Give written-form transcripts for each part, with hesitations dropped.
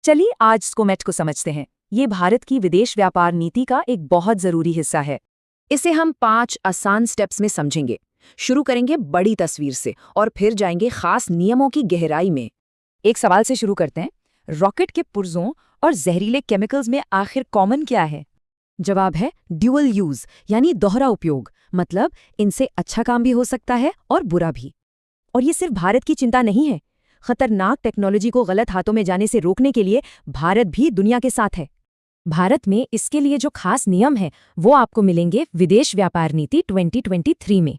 चलिए आज स्कोमेट को समझते हैं। ये भारत की विदेश व्यापार नीति का एक बहुत जरूरी हिस्सा है। इसे हम 5 आसान स्टेप्स में समझेंगे। शुरू करेंगे बड़ी तस्वीर से और फिर जाएंगे खास नियमों की गहराई में। एक सवाल से शुरू करते हैं, रॉकेट के पुर्जों और जहरीले केमिकल्स में आखिर कॉमन क्या है? जवाब है ड्यूअल यूज, यानी दोहरा उपयोग। मतलब इनसे अच्छा काम भी हो सकता है और बुरा भी। और ये सिर्फ भारत की चिंता नहीं है। खतरनाक टेक्नोलॉजी को गलत हाथों में जाने से रोकने के लिए भारत भी दुनिया के साथ है। भारत में इसके लिए जो खास नियम हैं वो आपको मिलेंगे विदेश व्यापार नीति 2023 में।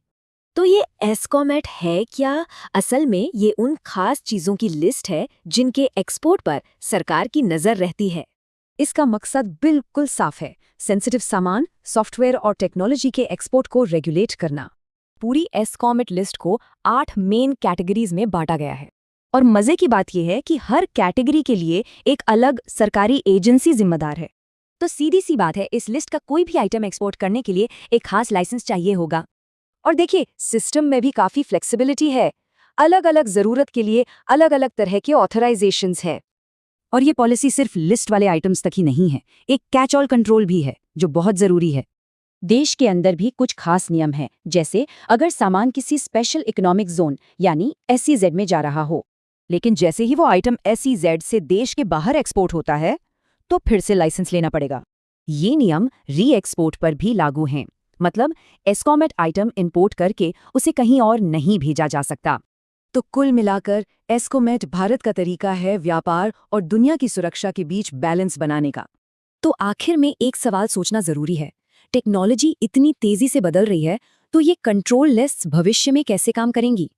तो ये एस्कोमेट है क्या? असल में ये उन खास चीजों की लिस्ट है जिनके एक्सपोर्ट पर सरकार की नजर रहती है। इसका मकसद बिल्कुल साफ है, सेंसिटिव सामान, सॉफ्टवेयर और टेक्नोलॉजी के एक्सपोर्ट को रेगुलेट करना। पूरी एस्कोमेट लिस्ट को 8 मेन कैटेगरीज में बांटा गया है। और मजे की बात यह है कि हर कैटेगरी के लिए एक अलग सरकारी एजेंसी जिम्मेदार है। तो सीधी सी बात है, इस लिस्ट का कोई भी आइटम एक्सपोर्ट करने के लिए एक खास लाइसेंस चाहिए होगा। और देखिए, सिस्टम में भी काफी फ्लेक्सिबिलिटी है। अलग अलग जरूरत के लिए अलग अलग तरह के ऑथराइजेशंस है। और ये पॉलिसी सिर्फ लिस्ट वाले आइटम्स तक ही नहीं है, एक कैच ऑल कंट्रोल भी है जो बहुत जरूरी है। देश के अंदर भी कुछ खास नियम हैं, जैसे अगर सामान किसी स्पेशल इकोनॉमिक जोन यानी SEZ में जा रहा हो, लेकिन जैसे ही वो आइटम SEZ से देश के बाहर एक्सपोर्ट होता है तो फिर से लाइसेंस लेना पड़ेगा। ये नियम री एक्सपोर्ट पर भी लागू हैं। मतलब एस्कोमेट आइटम इंपोर्ट करके उसे कहीं और नहीं भेजा जा सकता। तो कुल मिलाकर एस्कोमेट भारत का तरीका है व्यापार और दुनिया की सुरक्षा के बीच बैलेंस बनाने का। तो आखिर में एक सवाल सोचना जरूरी है, टेक्नोलॉजी इतनी तेजी से बदल रही है, तो ये कंट्रोल लिस्ट्स भविष्य में कैसे काम करेंगी?